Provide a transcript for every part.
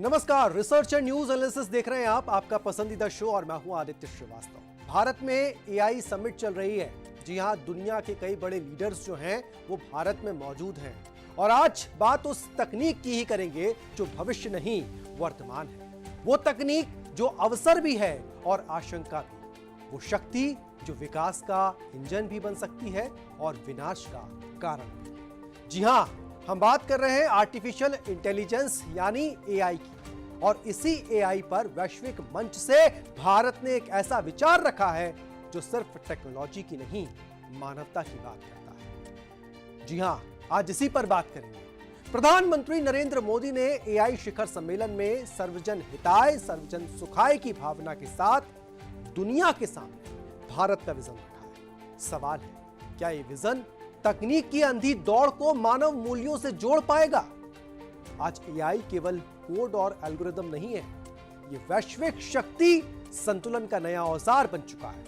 नमस्कार, research and news analysis देख रहे हैं आप, आपका पसंदीदा शो और मैं हूं आदित्य श्रीवास्तव। भारत में एआई समिट चल रही है। जी हां, दुनिया के कई बड़े लीडर्स जो हैं वो भारत में मौजूद हैं और आज बात उस तकनीक की ही करेंगे जो भविष्य नहीं वर्तमान है। वो तकनीक जो अवसर भी है और आशंका भी, वो शक्ति जो विकास का इंजन भी बन सकती है और विनाश का कारण भी। जी हां, हम बात कर रहे हैं आर्टिफिशियल इंटेलिजेंस यानी एआई की, और इसी एआई पर वैश्विक मंच से भारत ने एक ऐसा विचार रखा है जो सिर्फ टेक्नोलॉजी की नहीं, मानवता की बात करता है। जी हां, आज इसी पर बात करेंगे। प्रधानमंत्री नरेंद्र मोदी ने एआई शिखर सम्मेलन में सर्वजन हिताय सर्वजन सुखाय की भावना के साथ दुनिया के सामने भारत का विजन रखा है। सवाल है, क्या यह विजन तकनीक की अंधी दौड़ को मानव मूल्यों से जोड़ पाएगा? आज एआई केवल कोड और एल्गोरिदम नहीं है, यह वैश्विक शक्ति संतुलन का नया औजार बन चुका है।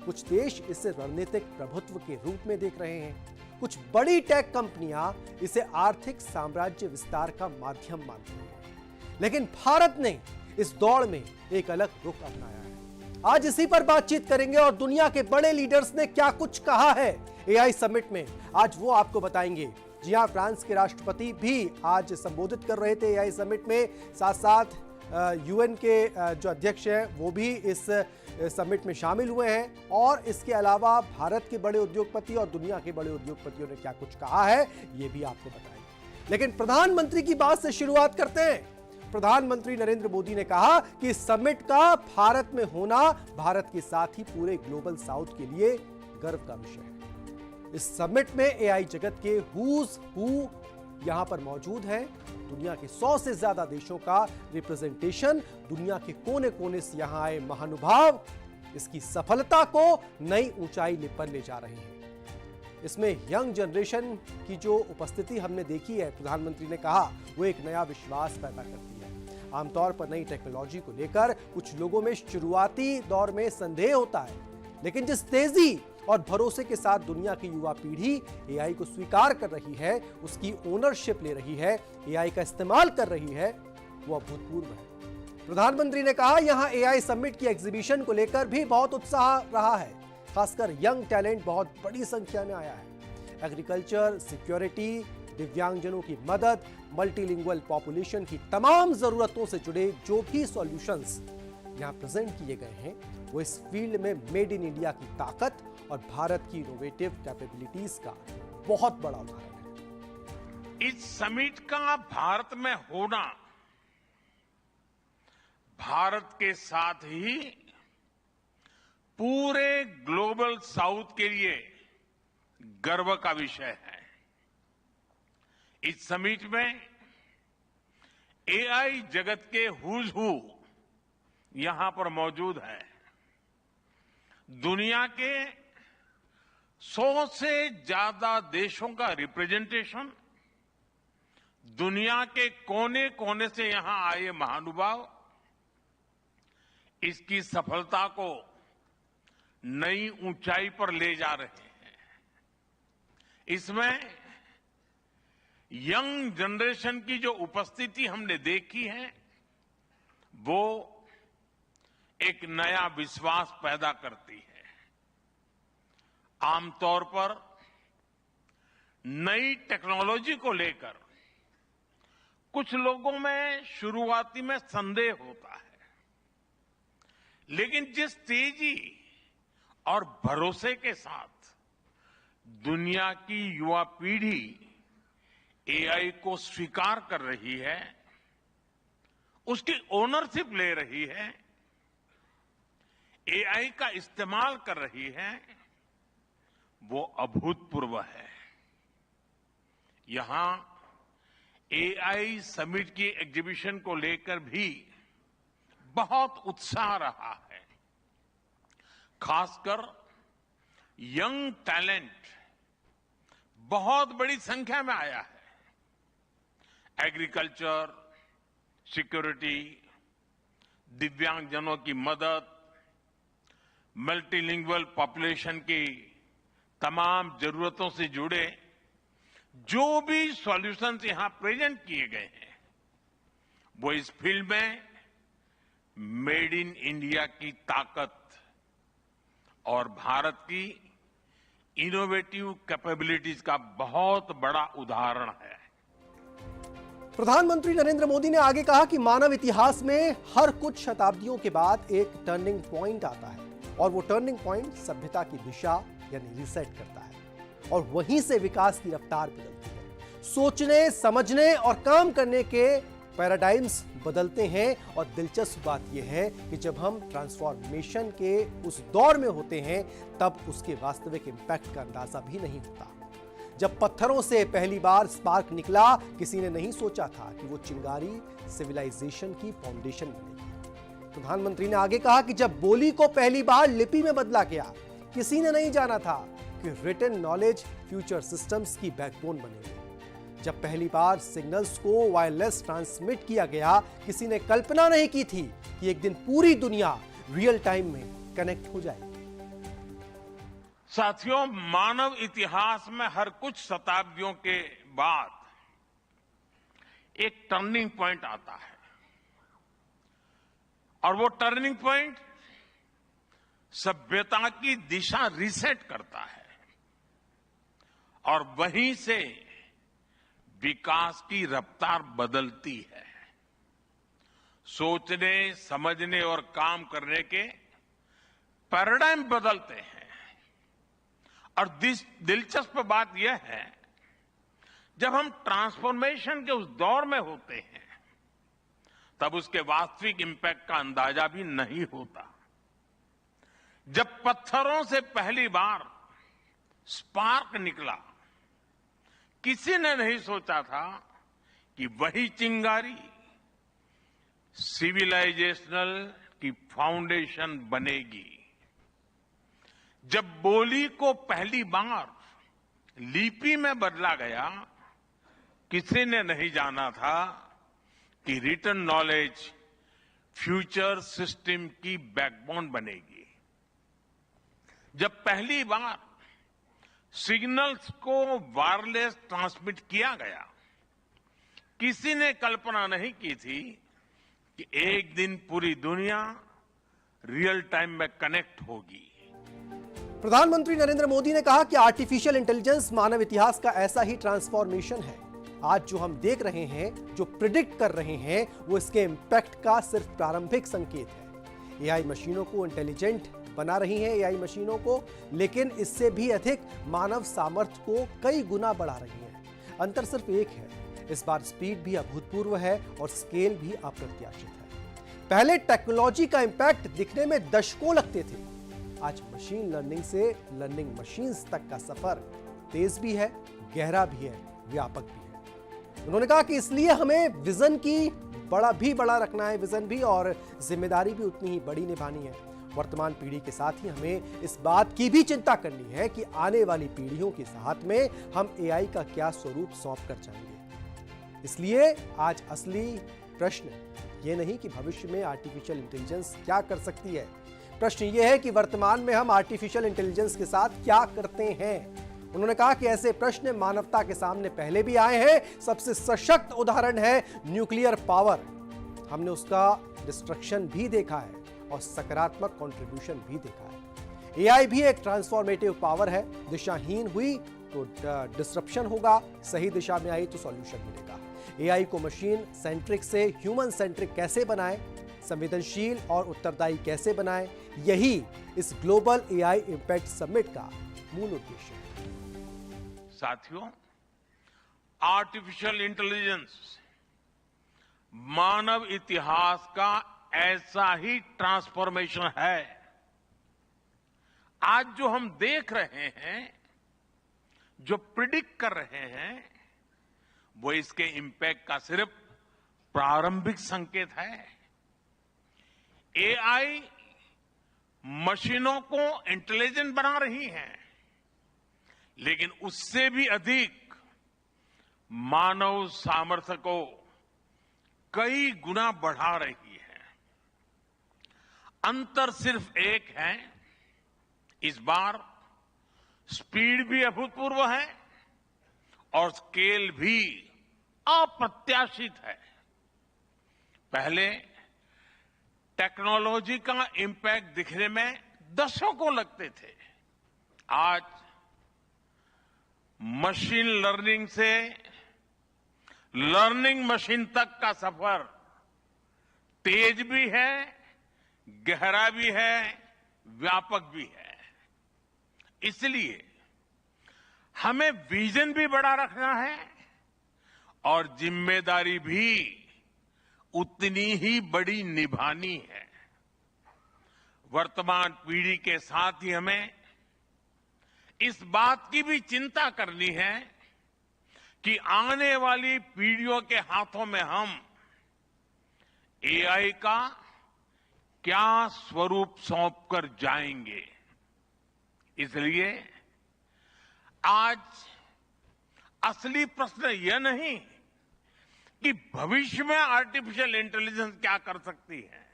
कुछ देश इसे रणनीतिक प्रभुत्व के रूप में देख रहे हैं, कुछ बड़ी टेक कंपनियां इसे आर्थिक साम्राज्य विस्तार का माध्यम मानती हैं। लेकिन भारत ने इस दौड़ में एक अलग रुख अपनाया है। आज इसी पर बातचीत करेंगे और दुनिया के बड़े लीडर्स ने क्या कुछ कहा है एआई समिट में, आज वो आपको बताएंगे। जी हां, फ्रांस के राष्ट्रपति भी आज संबोधित कर रहे थे एआई समिट में, साथ साथ यूएन के जो अध्यक्ष हैं वो भी इस समिट में शामिल हुए हैं। और इसके अलावा भारत के बड़े उद्योगपति और दुनिया के बड़े उद्योगपतियों ने क्या कुछ कहा है ये भी आपको बताएंगे। लेकिन प्रधानमंत्री की बात से शुरुआत करते हैं। प्रधानमंत्री नरेंद्र मोदी ने कहा कि इस समिट का भारत में होना भारत के साथ ही पूरे ग्लोबल साउथ के लिए गर्व का विषय है। इस समिट में एआई जगत के हूज हू यहां पर मौजूद हैं। दुनिया के 100 से ज्यादा देशों का रिप्रेजेंटेशन, दुनिया के कोने कोने से यहां आए महानुभाव इसकी सफलता को नई ऊंचाई पर ले जा रहे हैं। इसमें यंग जनरेशन की जो उपस्थिति हमने देखी है, प्रधानमंत्री ने कहा, वो एक नया विश्वास पैदा करती है। आमतौर पर नई टेक्नोलॉजी को लेकर कुछ लोगों में शुरुआती दौर में संदेह होता है, लेकिन जिस तेजी और भरोसे के साथ दुनिया की युवा पीढ़ी एआई को स्वीकार कर रही है, उसकी ओनरशिप ले रही है, एआई का इस्तेमाल कर रही है, वो अभूतपूर्व है। प्रधानमंत्री ने कहा, यहां एआई समिट की एग्जीबिशन को लेकर भी बहुत उत्साह रहा है। खासकर यंग टैलेंट बहुत बड़ी संख्या में आया है। एग्रीकल्चर, सिक्योरिटी, दिव्यांगजनों की मदद, मल्टीलिंगुअल पॉपुलेशन की तमाम जरूरतों से जुड़े जो भी सॉल्यूशंस यहां प्रेजेंट किए गए हैं, वो इस फील्ड में मेड इन इंडिया की ताकत और भारत की इनोवेटिव कैपेबिलिटीज का बहुत बड़ा उदाहरण है। इस समिट का भारत में होना भारत के साथ ही पूरे ग्लोबल साउथ के लिए गर्व का विषय है। इस समिट में एआई जगत के हुज हू यहां पर मौजूद है। दुनिया के 100 से ज्यादा देशों का रिप्रेजेंटेशन, दुनिया के कोने कोने से यहां आए महानुभाव इसकी सफलता को नई ऊंचाई पर ले जा रहे हैं। इसमें यंग जनरेशन की जो उपस्थिति हमने देखी है, वो एक नया विश्वास पैदा करती है। आमतौर पर नई टेक्नोलॉजी को लेकर कुछ लोगों में शुरुआती में संदेह होता है, लेकिन जिस तेजी और भरोसे के साथ दुनिया की युवा पीढ़ी एआई को स्वीकार कर रही है, उसकी ओनरशिप ले रही है, एआई का इस्तेमाल कर रही है, वो अभूतपूर्व है। यहां एआई समिट की एग्जीबिशन को लेकर भी बहुत उत्साह रहा है। खासकर यंग टैलेंट बहुत बड़ी संख्या में आया है। एग्रीकल्चर, सिक्योरिटी, दिव्यांगजनों की मदद, मल्टीलिंगुअल पॉपुलेशन की तमाम जरूरतों से जुड़े जो भी सॉल्यूशंस यहां प्रेजेंट किए गए हैं, वो इस फील्ड में मेड इन इंडिया की ताकत और भारत की इनोवेटिव कैपेबिलिटीज का बहुत बड़ा उदाहरण है। प्रधानमंत्री नरेंद्र मोदी ने आगे कहा कि मानव इतिहास में हर कुछ शताब्दियों के बाद एक टर्निंग पॉइंट आता है और वो टर्निंग पॉइंट सभ्यता की दिशा यानी रीसेट करता है और वहीं से विकास की रफ्तार बदलती है। सोचने, समझने और काम करने के पैराडाइम्स बदलते हैं और दिलचस्प बात यह है कि जब हम ट्रांसफॉर्मेशन के उस दौर में होते हैं तब उसके वास्तविक इंपैक्ट का अंदाजा भी नहीं होता। जब पत्थरों से पहली बार स्पार्क निकला, किसी ने नहीं सोचा था कि वो चिंगारी सिविलाइजेशन की फाउंडेशन बनेगी। प्रधानमंत्री ने आगे कहा कि जब बोली को पहली बार लिपि में बदला गया, किसी ने नहीं जाना था कि रिटन नॉलेज फ्यूचर सिस्टम्स की बैकबोन बनेगी। जब पहली बार सिग्नल्स को वायरलेस ट्रांसमिट किया गया, किसी ने कल्पना नहीं की थी कि एक दिन पूरी दुनिया रियल टाइम में कनेक्ट हो जाएगी। साथियों, मानव इतिहास में हर कुछ शताब्दियों के बाद एक टर्निंग पॉइंट आता है और वो टर्निंग पॉइंट सभ्यता की दिशा रीसेट करता है और वहीं से विकास की रफ्तार बदलती है। सोचने, समझने और काम करने के पैराडाइम बदलते हैं और दिलचस्प बात यह है, जब हम ट्रांसफॉर्मेशन के उस दौर में होते हैं तब उसके वास्तविक इंपैक्ट का अंदाजा भी नहीं होता। जब पत्थरों से पहली बार स्पार्क निकला, किसी ने नहीं सोचा था कि वही चिंगारी सिविलाइजेशनल की फाउंडेशन बनेगी। जब बोली को पहली बार लिपि में बदला गया, किसी ने नहीं जाना था कि रिटन नॉलेज फ्यूचर सिस्टम की बैकबोन बनेगी। जब पहली बार सिग्नल्स को वायरलेस ट्रांसमिट किया गया, किसी ने कल्पना नहीं की थी कि एक दिन पूरी दुनिया रियल टाइम में कनेक्ट होगी। प्रधानमंत्री नरेंद्र मोदी ने कहा कि आर्टिफिशियल इंटेलिजेंस मानव इतिहास का ऐसा ही ट्रांसफॉर्मेशन है। आज जो हम देख रहे हैं, जो प्रिडिक्ट कर रहे हैं, वो इसके इंपैक्ट का सिर्फ प्रारंभिक संकेत है। एआई मशीनों को इंटेलिजेंट बना रही हैं, एआई मशीनों को, लेकिन इससे भी अधिक मानव सामर्थ्य को कई गुना बढ़ा रही हैं। अंतर सिर्फ एक है, इस बार स्पीड भी अभूतपूर्व है और स्केल भी अप्रत्याशित है। पहले टेक्नोलॉजी का इंपैक्ट दिखने में दशकों लगते थे, आज मशीन लर्निंग से लर्निंग मशीन्स तक का सफर तेज भी है, गहरा भी है, व्यापक भी है। उन्होंने कहा कि इसलिए हमें विजन की बड़ा रखना है, विजन भी, और जिम्मेदारी भी उतनी ही बड़ी निभानी है। वर्तमान पीढ़ी के साथ ही हमें इस बात की भी चिंता करनी है कि आने वाली पीढ़ियों के साथ में हम एआई का क्या स्वरूप सौंप कर जाएंगे। इसलिए आज असली प्रश्न ये नहीं कि भविष्य में आर्टिफिशियल इंटेलिजेंस क्या कर सकती है, प्रश्न ये है कि वर्तमान में हम आर्टिफिशियल इंटेलिजेंस के साथ क्या करते हैं। उन्होंने कहा कि ऐसे प्रश्न मानवता के सामने पहले भी आए हैं। सबसे सशक्त उदाहरण है न्यूक्लियर पावर। हमने उसका डिस्ट्रक्शन भी देखा है और सकारात्मक कंट्रीब्यूशन भी देखा है। एआई भी एक ट्रांसफॉर्मेटिव पावर है। दिशाहीन हुई तो डिसरप्शन होगा, सही दिशा में आई तो सॉल्यूशन मिलेगा। एआई को मशीन सेंट्रिक से ह्यूमन सेंट्रिक कैसे बनाएं, संवेदनशील और उत्तरदायी कैसे बनाएं, यही इस ग्लोबल एआई इंपैक्ट समिट का मूल उद्देश्य है। साथियों, आर्टिफिशियल इंटेलिजेंस मानव इतिहास का ऐसा ही ट्रांसफॉर्मेशन है। आज जो हम देख रहे हैं, जो प्रिडिक्ट कर रहे हैं, वो इसके इंपैक्ट का सिर्फ प्रारंभिक संकेत है। एआई मशीनों को इंटेलिजेंट बना रही है, लेकिन उससे भी अधिक मानव सामर्थ्य को कई गुना बढ़ा रही है। अंतर सिर्फ एक है, इस बार स्पीड भी अभूतपूर्व है और स्केल भी अप्रत्याशित है। पहले टेक्नोलॉजी का इम्पैक्ट दिखने में दशकों लगते थे। आज मशीन लर्निंग से लर्निंग मशीन तक का सफर तेज भी है, गहरा भी है, व्यापक भी है। इसलिए हमें विजन भी बड़ा रखना है और जिम्मेदारी भी उतनी ही बड़ी निभानी है। वर्तमान पीढ़ी के साथ ही हमें इस बात की भी चिंता करनी है कि आने वाली पीढ़ियों के हाथों में हम एआई का क्या स्वरूप सौंप कर जाएंगे। इसलिए आज असली प्रश्न यह नहीं कि भविष्य में आर्टिफिशियल इंटेलिजेंस क्या कर सकती है।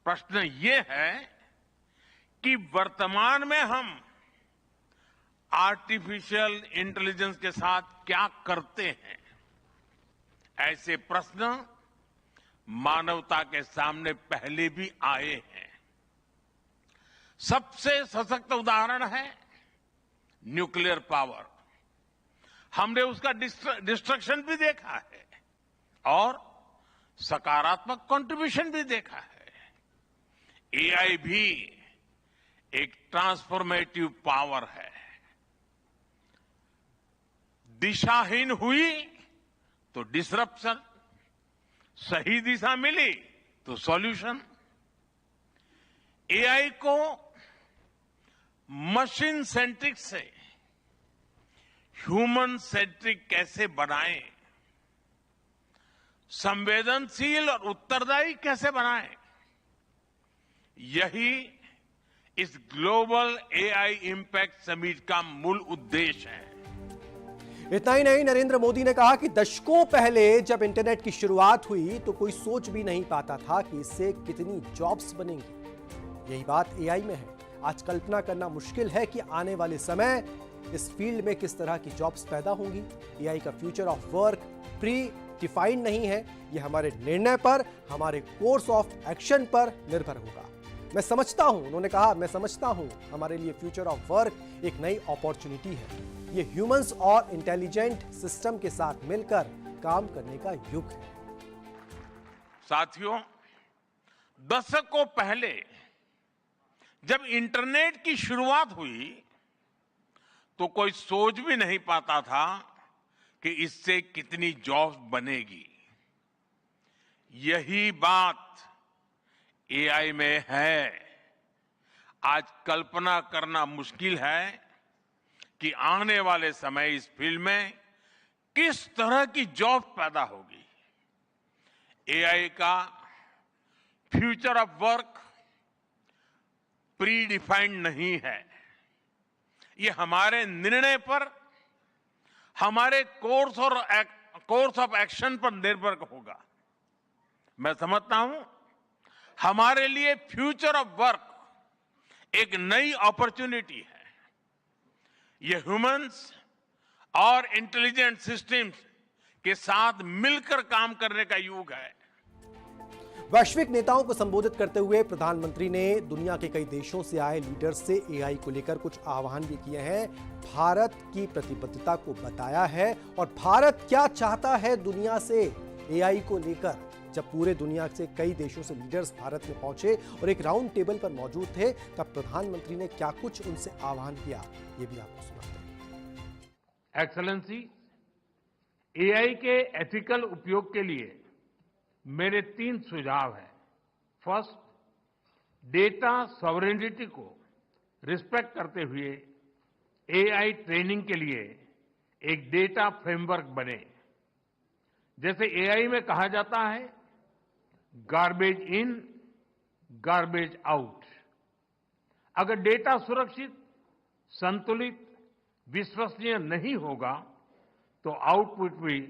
प्रश्न ये है कि वर्तमान में हम आर्टिफिशियल इंटेलिजेंस के साथ क्या करते हैं। ऐसे प्रश्न मानवता के सामने पहले भी आए हैं। सबसे सशक्त उदाहरण है न्यूक्लियर पावर। हमने उसका डिस्ट्रक्शन भी देखा है और सकारात्मक कंट्रीब्यूशन भी देखा है। एआई भी एक ट्रांसफॉर्मेटिव पावर है। दिशाहीन हुई तो डिसरप्शन, सही दिशा मिली तो सॉल्यूशन। एआई को मशीन सेंट्रिक से ह्यूमन सेंट्रिक कैसे बनाएं, संवेदनशील और उत्तरदायी कैसे बनाएं, यही इस ग्लोबल एआई इंपैक्ट समिट का मूल उद्देश्य है। इतना ही नहीं, नरेंद्र मोदी ने कहा कि दशकों पहले जब इंटरनेट की शुरुआत हुई तो कोई सोच भी नहीं पाता था कि इससे कितनी जॉब्स बनेंगी। यही बात एआई में है। आज कल्पना करना मुश्किल है कि आने वाले समय इस फील्ड में किस तरह की जॉब्स पैदा होंगी। एआई का future of work pre defined नहीं है। यह हमारे निर्णय पर, हमारे कोर्स ऑफ एक्शन पर निर्भर होगा। मैं समझता हूं, उन्होंने कहा, मैं समझता हूं हमारे लिए फ्यूचर ऑफ वर्क एक नई अपॉर्चुनिटी है। ये ह्यूमंस और इंटेलिजेंट सिस्टम के साथ मिलकर काम करने का युग है। साथियों, दशकों पहले जब इंटरनेट की शुरुआत हुई तो कोई सोच भी नहीं पाता था कि इससे कितनी जॉब्स बनेगी। यही बात एआई में है। आज कल्पना करना मुश्किल है कि आने वाले समय इस फील्ड में किस तरह की जॉब पैदा होगी। एआई का future of work pre defined नहीं है। ये हमारे निर्णय पर, हमारे कोर्स ऑफ एक्शन पर निर्भर होगा। मैं समझता हूं हमारे लिए फ्यूचर ऑफ वर्क एक नई अपॉर्चुनिटी है। ये ह्यूमंस और इंटेलिजेंट सिस्टम्स के साथ मिलकर काम करने का युग है। वैश्विक नेताओं को संबोधित करते हुए प्रधानमंत्री ने दुनिया के कई देशों से आए लीडर्स से एआई को लेकर कुछ आह्वान भी किए हैं। भारत की प्रतिबद्धता को बताया है और भारत क्या चाहता है दुनिया से एआई को लेकर। जब पूरे दुनिया से कई देशों से लीडर्स भारत में पहुंचे और एक राउंड टेबल पर मौजूद थे, तब प्रधानमंत्री ने क्या कुछ उनसे आह्वान किया, ये भी आपको सुनाते हैं। एक्सेलेंसी, एआई के एथिकल उपयोग के लिए मेरे 3 सुझाव हैं। फर्स्ट, डेटा सॉवरेनिटी को रिस्पेक्ट करते हुए एआई ट्रेनिंग के लिए एक डेटा फ्रेमवर्क बने। जैसे एआई में कहा जाता है, गार्बेज इन, गार्बेज आउट। अगर डेटा सुरक्षित, संतुलित, विश्वसनीय नहीं होगा तो आउटपुट भी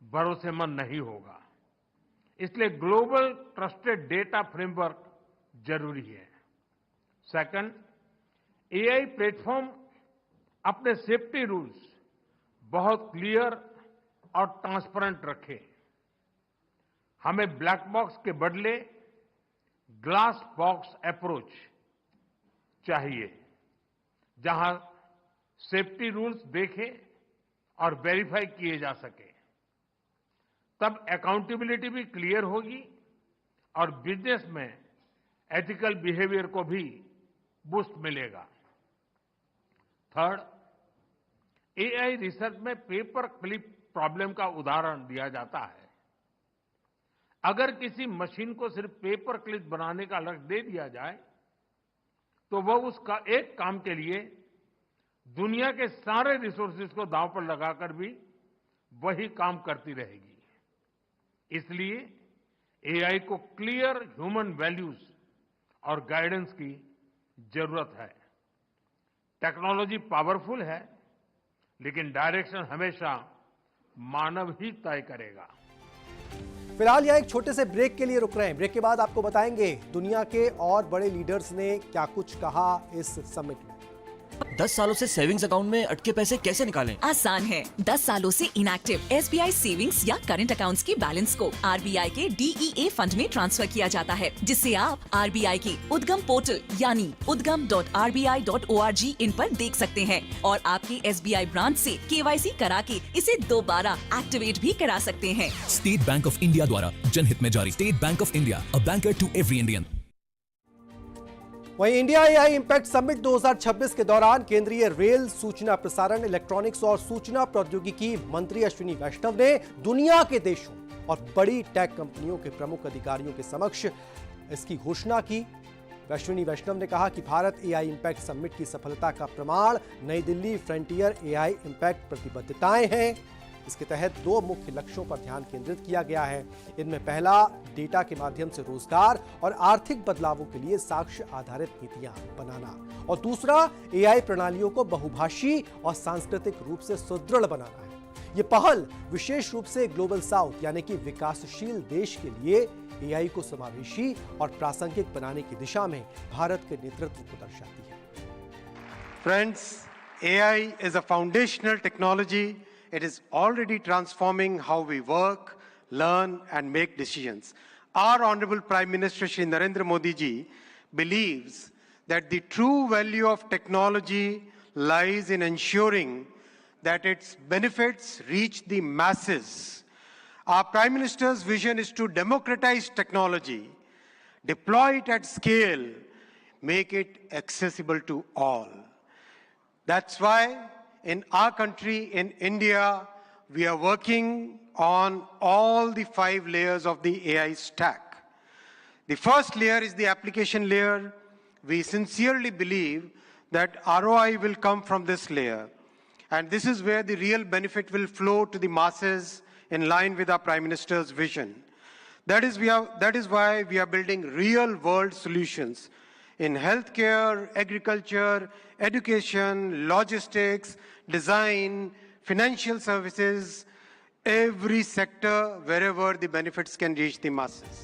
भरोसेमंद नहीं होगा। इसलिए ग्लोबल ट्रस्टेड डेटा फ्रेमवर्क जरूरी है। सेकंड, एआई प्लेटफॉर्म अपने सेफ्टी रूल्स बहुत क्लियर और ट्रांसपेरेंट रखे। हमें ब्लैक बॉक्स के बदले ग्लास बॉक्स अप्रोच चाहिए, जहां सेफ्टी रूल्स देखे और वेरीफाई किए जा सके। तब अकाउंटेबिलिटी भी क्लियर होगी और बिजनेस में एथिकल बिहेवियर को भी बूस्ट मिलेगा। थर्ड, एआई रिसर्च में पेपर क्लिप प्रॉब्लम का उदाहरण दिया जाता है। अगर किसी मशीन को सिर्फ पेपर क्लिप बनाने का लक्ष्य दे दिया जाए तो वह उसका एक काम के लिए दुनिया के सारे रिसोर्सेज को दांव पर लगाकर भी वही काम करती रहेगी। इसलिए एआई को क्लियर ह्यूमन वैल्यूज और गाइडेंस की जरूरत है। टेक्नोलॉजी पावरफुल है, लेकिन डायरेक्शन हमेशा मानव ही तय करेगा। फिलहाल यह एक छोटे से ब्रेक के लिए रुक रहे हैं। ब्रेक के बाद आपको बताएंगे दुनिया के और बड़े लीडर्स ने क्या कुछ कहा इस समिट में। 10 सालों से सेविंग्स अकाउंट में अटके पैसे कैसे निकालें? आसान है। 10 सालों से इनएक्टिव SBI सेविंग्स या करंट अकाउंट्स की बैलेंस को RBI के DEA फंड में ट्रांसफर किया जाता है, जिससे आप RBI की उद्गम पोर्टल यानी udgam.rbi.org इन पर देख सकते हैं और आपके SBI ब्रांच से KYC करा के इसे दोबारा एक्टिवेट भी करा सकते हैं। स्टेट बैंक ऑफ इंडिया द्वारा जनहित में जारी। State Bank of India, a banker to every Indian. वहीं इंडिया एआई इंपैक्ट समिट 2026 के दौरान केंद्रीय रेल, सूचना प्रसारण, इलेक्ट्रॉनिक्स और सूचना प्रौद्योगिकी मंत्री अश्विनी वैष्णव ने दुनिया के देशों और बड़ी टेक कंपनियों के प्रमुख अधिकारियों के समक्ष इसकी घोषणा की। अश्विनी वैष्णव ने कहा कि भारत एआई इंपैक्ट समिट की सफलता का प्रमाण नई दिल्ली फ्रंटियर एआई इंपैक्ट प्रतिबद्धताएं हैं। इसके तहत 2 मुख्य लक्ष्यों पर ध्यान केंद्रित किया गया है। इनमें पहला, डेटा के माध्यम से रोजगार और आर्थिक बदलावों के लिए साक्ष्य आधारित नीतियां बनाना, और दूसरा, एआई प्रणालियों को बहुभाषी और सांस्कृतिक रूप से सुदृढ़ बनाना है। ये पहल विशेष रूप से ग्लोबल साउथ यानी कि विकासशील देश के लिए एआई को समावेशी और प्रासंगिक बनाने की दिशा में भारत के नेतृत्व को दर्शाती है। Friends, AI is a foundational technology. It is already transforming how we work, learn, and make decisions. Our Honorable Prime Minister Shri Narendra Modi ji believes that the true value of technology lies in ensuring that its benefits reach the masses. Our Prime Minister's vision is to democratize technology, deploy it at scale, make it accessible to all. That's why in our country, in India, we are working on all the 5 layers of the AI stack. The first layer is the application layer. We sincerely believe that ROI will come from this layer. And this is where the real benefit will flow to the masses in line with our Prime Minister's vision. That is why we are building real-world solutions in healthcare, agriculture, education, logistics, design, financial services, every sector wherever the benefits can reach the masses.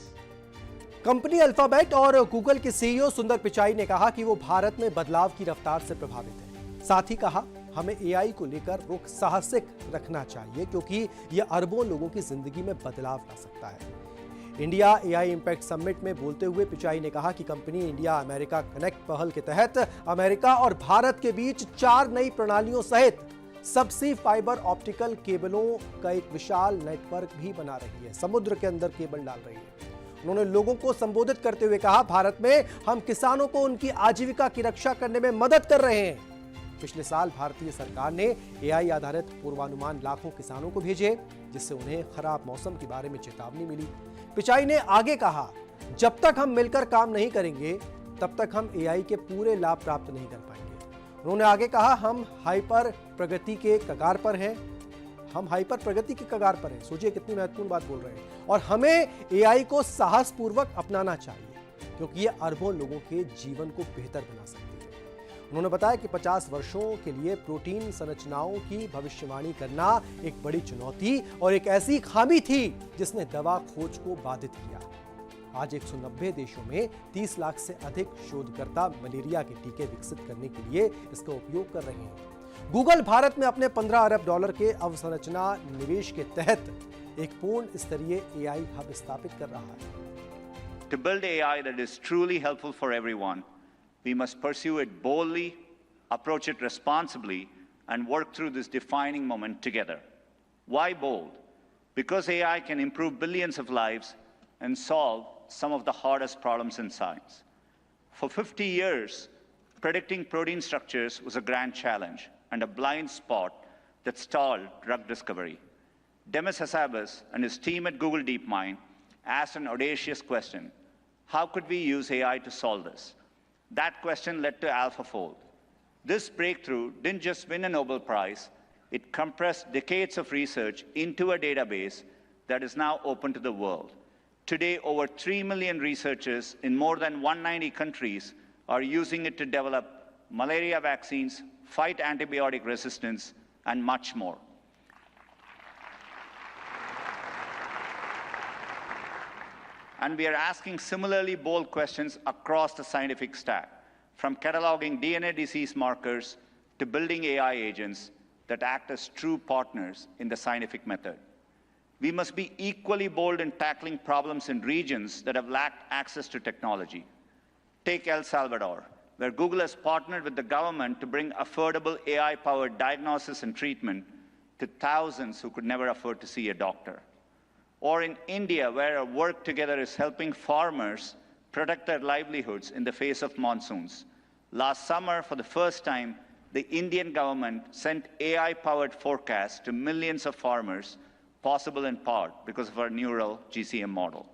Company alphabet और Google के CEO सुंदर पिचाई ने कहा कि वो भारत में बदलाव की रफ्तार से प्रभावित है। साथ ही कहा, हमें एआई को लेकर रुख साहसिक रखना चाहिए क्योंकि यह अरबों लोगों की जिंदगी में बदलाव ला सकता है। इंडिया एआई इंपैक्ट समिट में बोलते हुए पिचाई ने कहा कि कंपनी इंडिया अमेरिका कनेक्ट पहल के तहत अमेरिका और भारत के बीच 4 नई प्रणालियों सहित सबसी फाइबर ऑप्टिकल केबलों का एक विशाल नेटवर्क भी बना रही है, समुद्र के अंदर केबल डाल रही है। उन्होंने लोगों को संबोधित करते हुए कहा, भारत में हम किसानों को उनकी आजीविका की रक्षा करने में मदद कर रहे हैं। पिछले साल भारतीय सरकार ने एआई आधारित पूर्वानुमान लाखों किसानों को भेजे, जिससे उन्हें खराब मौसम के बारे में चेतावनी मिली। पिचाई ने आगे कहा, जब तक हम मिलकर काम नहीं करेंगे तब तक हम एआई के पूरे लाभ प्राप्त नहीं कर पाएंगे। उन्होंने आगे कहा, हम हाइपर प्रगति के कगार पर हैं। सोचिए कितनी महत्वपूर्ण बात बोल रहे हैं। और हमें एआई को साहसपूर्वक अपनाना चाहिए क्योंकि ये अरबों लोगों के जीवन को बेहतर बना सकती है। उन्होंने बताया कि 50 वर्षों के लिए प्रोटीन संरचनाओं की भविष्यवाणी करना एक बड़ी चुनौती और एक ऐसी खामी थी जिसने दवा खोज को बाधित किया। आज 190 देशों में 30 लाख से अधिक शोधकर्ता मलेरिया के टीके विकसित करने के लिए इसका उपयोग कर रहे हैं। गूगल भारत में अपने $15 अरब के अवसंरचना निवेश के तहत एक पूर्ण स्तरीय एआई हब स्थापित कर रहा है। To build AI that is truly helpful for everyone, we must pursue it boldly, approach it responsibly, and work through this defining moment together. Why bold? Because AI can improve billions of lives and solve some of the hardest problems in science. For 50 years, predicting protein structures was a grand challenge and a blind spot that stalled drug discovery. Demis Hassabis and his team at Google DeepMind asked an audacious question: how could we use AI to solve this? That question led to AlphaFold. This breakthrough didn't just win a Nobel Prize, it compressed decades of research into a database that is now open to the world. Today, over 3 million researchers in more than 190 countries are using it to develop malaria vaccines, fight antibiotic resistance, and much more. And we are asking similarly bold questions across the scientific stack, from cataloging DNA disease markers to building AI agents that act as true partners in the scientific method. We must be equally bold in tackling problems in regions that have lacked access to technology. Take El Salvador, where Google has partnered with the government to bring affordable AI-powered diagnosis and treatment to thousands who could never afford to see a doctor. Or in India, where our work together is helping farmers protect their livelihoods in the face of monsoons. Last summer, for the first time, the Indian government sent AI-powered forecasts to millions of farmers, possible in part because of our neural GCM model.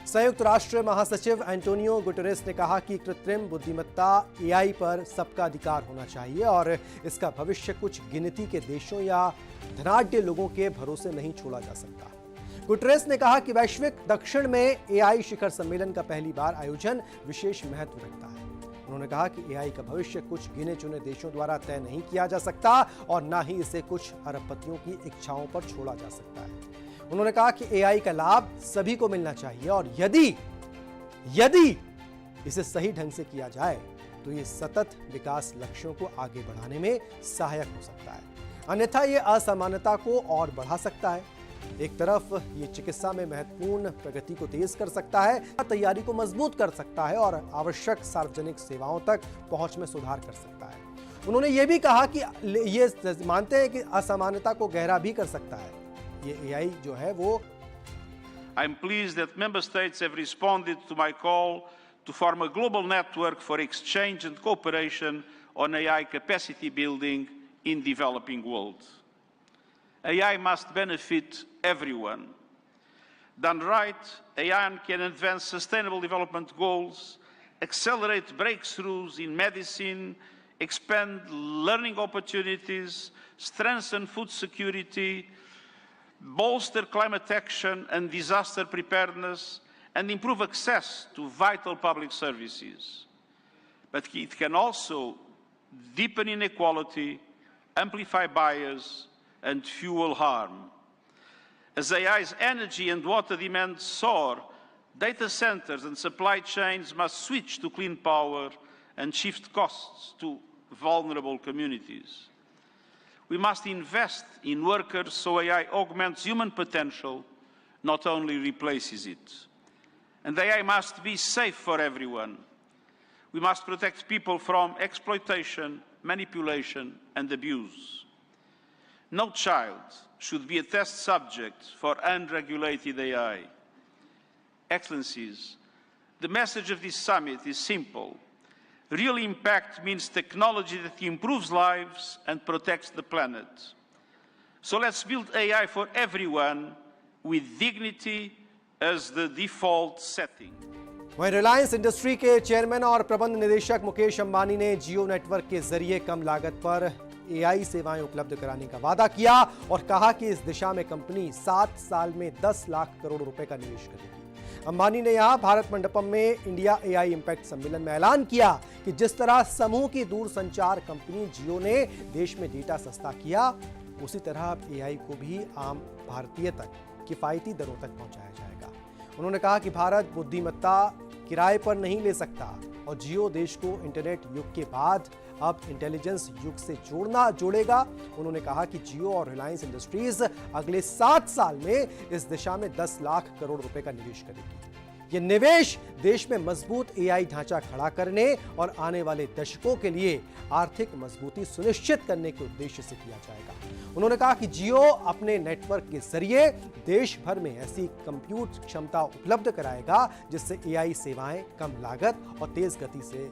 संयुक्त राष्ट्र महासचिव Antonio Guterres ने कहा कि कृत्रिम बुद्धिमत्ता AI पर सबका अधिकार होना चाहिए और इसका भविष्य कुछ गिनती के देशों या धनाढ्य लोगों के भरोसे नहीं छोड़ा जा सकता। गुटेरेस ने कहा कि वैश्विक दक्षिण में एआई शिखर सम्मेलन का पहली बार आयोजन विशेष महत्व रखता है। उन्होंने कहा कि एआई का भविष्य कुछ गिने चुने देशों द्वारा तय नहीं किया जा सकता और न ही इसे कुछ अरबपतियों की इच्छाओं पर छोड़ा जा सकता है। उन्होंने कहा कि एआई का लाभ सभी को मिलना चाहिए और यदि इसे सही ढंग से किया जाए तो ये सतत विकास लक्ष्यों को आगे बढ़ाने में सहायक हो सकता है, अन्यथा ये असमानता को और बढ़ा सकता है। एक तरफ ये चिकित्सा में महत्वपूर्ण प्रगति को तेज कर सकता है, तैयारी को मजबूत कर सकता है और आवश्यक सार्वजनिक सेवाओं तक पहुंच में सुधार कर सकता है। उन्होंने ये भी कहा कि ये मानते हैं कि असमानता को गहरा भी कर सकता है। ये एआई जो है वो I'm pleased that member states have responded to my call to form a global network for exchange and cooperation on AI capacity building in developing world. AI must benefit everyone. Done right, AI can advance sustainable development goals, accelerate breakthroughs in medicine, expand learning opportunities, strengthen food security, bolster climate action and disaster preparedness, and improve access to vital public services. But it can also deepen inequality, amplify bias, and fuel harm. As AI's energy and water demands soar, data centers and supply chains must switch to clean power and shift costs to vulnerable communities. We must invest in workers so AI augments human potential, not only replaces it. And AI must be safe for everyone. We must protect people from exploitation, manipulation, and abuse. No child should be a test subject for unregulated AI. Excellencies, the message of this summit is simple. Real impact means technology that improves lives and protects the planet. So let's build AI for everyone with dignity as the default setting. वहीं Reliance industry के chairman और प्रबंध निदेशक मुकेश अंबानी ने जियो network के जरिए कम लागत पर एआई सेवाएं उपलब्ध कराने का वादा किया और कहा कि इस दिशा में कंपनी 7 साल में 10 लाख करोड़ रुपए का निवेश करेगी। अंबानी ने यहां भारत मंडपम में इंडिया एआई इंपैक्ट सम्मेलन में ऐलान किया कि जिस तरह समूह की दूरसंचार कंपनी जियो ने देश में डेटा सस्ता किया, उसी तरह अब एआई को भी आम भारतीय तक किफायती दरों तक पहुंचाया जाएगा। उन्होंने कहा कि भारत बुद्धिमत्ता किराए पर नहीं ले सकता और जियो देश को इंटरनेट युग के बाद अब इंटेलिजेंस युग से जोड़ेगा। उन्होंने कहा कि जियो और रिलायंस इंडस्ट्रीज अगले 7 साल में इस दिशा में 10 लाख करोड़ रुपए का निवेश करेगी। ये निवेश देश में मजबूत एआई ढांचा खड़ा करने और आने वाले दशकों के लिए आर्थिक मजबूती सुनिश्चित करने के उद्देश्य से किया जाएगा। उन्होंने कहा कि जियो अपने नेटवर्क के जरिए देश भर में ऐसी कंप्यूट क्षमता उपलब्ध कराएगा जिससे एआई सेवाएं कम लागत और तेज गति से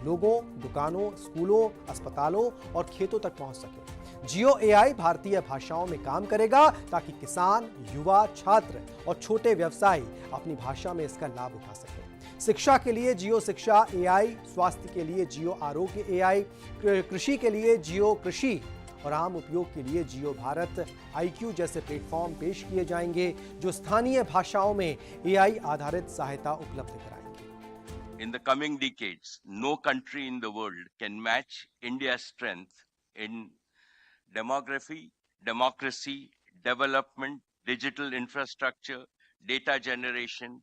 लोगों, दुकानों, स्कूलों, अस्पतालों और खेतों तक पहुंच सके। जियो एआई भारतीय भाषाओं में काम करेगा ताकि किसान, युवा, छात्र और छोटे व्यवसायी अपनी भाषा में इसका लाभ उठा सकें। शिक्षा के लिए जियो शिक्षा एआई, स्वास्थ्य के लिए जियो आरोग्य एआई, कृषि के लिए जियो कृषि और आम उपयोग के लिए जियो भारत IQ जैसे प्लेटफॉर्म पेश किए जाएंगे जो स्थानीय भाषाओं में एआई आधारित सहायता उपलब्ध कराएंगे। In the coming decades, no country in the world can match India's strength in demography, democracy, development, digital infrastructure, data generation,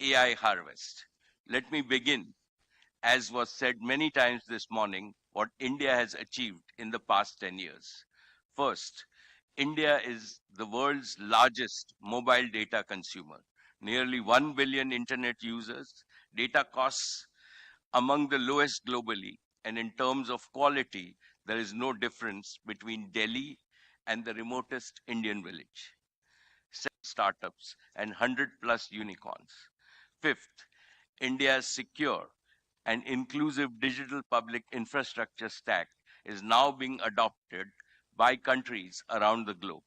AI harvest. Let me begin, as was said many times this morning, what India has achieved in the past 10 years. First, India is the world's largest mobile data consumer. Nearly 1 billion internet users, data costs among the lowest globally, and in terms of quality, there is no difference between Delhi and the remotest Indian village. Startups and 100+ unicorns. Fifth, India's secure and inclusive digital public infrastructure stack is now being adopted by countries around the globe.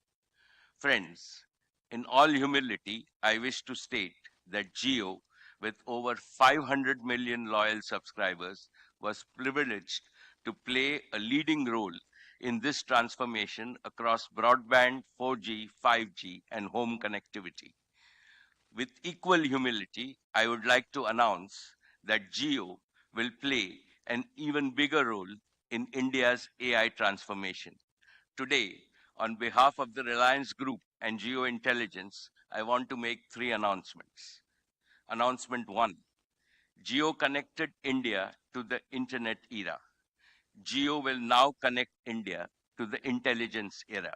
Friends, in all humility, I wish to state that Jio, with over 500 million loyal subscribers, was privileged to play a leading role in this transformation across broadband, 4G, 5G, and home connectivity. With equal humility, I would like to announce that Jio will play an even bigger role in India's AI transformation. Today, on behalf of the Reliance Group and Jio Intelligence, I want to make 3 announcements. Announcement 1, Jio connected India to the internet era. Jio will now connect India to the intelligence era.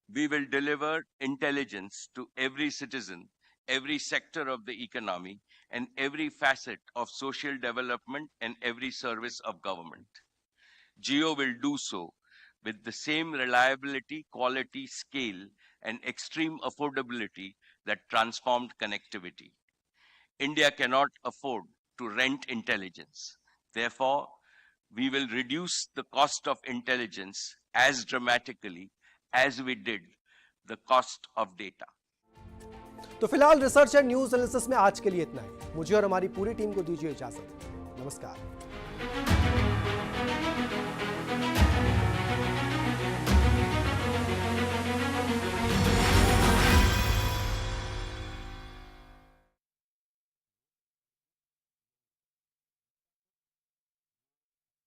We will deliver intelligence to every citizen, every sector of the economy, and every facet of social development and every service of government. Jio will do so with the same reliability, quality, scale, and extreme affordability that transformed connectivity. India cannot afford to rent intelligence. Therefore, we will reduce the cost of intelligence as dramatically as we did the cost of data. तो फिलहाल research and news analysis में आज के लिए इतना ही। मुझे और हमारी पूरी टीम को दीजिए इजाजत। नमस्कार।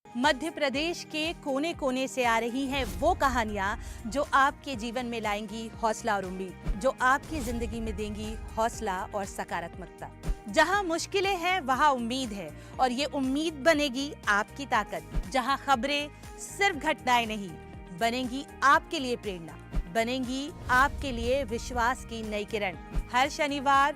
मध्य प्रदेश के कोने कोने से आ रही हैं वो कहानियां जो आपके जीवन में लाएंगी हौसला और उम्मीद, जो आपकी जिंदगी में देंगी हौसला और सकारात्मकता। जहां मुश्किलें हैं वहां उम्मीद है और ये उम्मीद बनेगी आपकी ताकत। जहां खबरें सिर्फ घटनाएं नहीं, बनेंगी आपके लिए प्रेरणा, बनेंगी आपके लिए विश्वास की नई किरण। हर शनिवार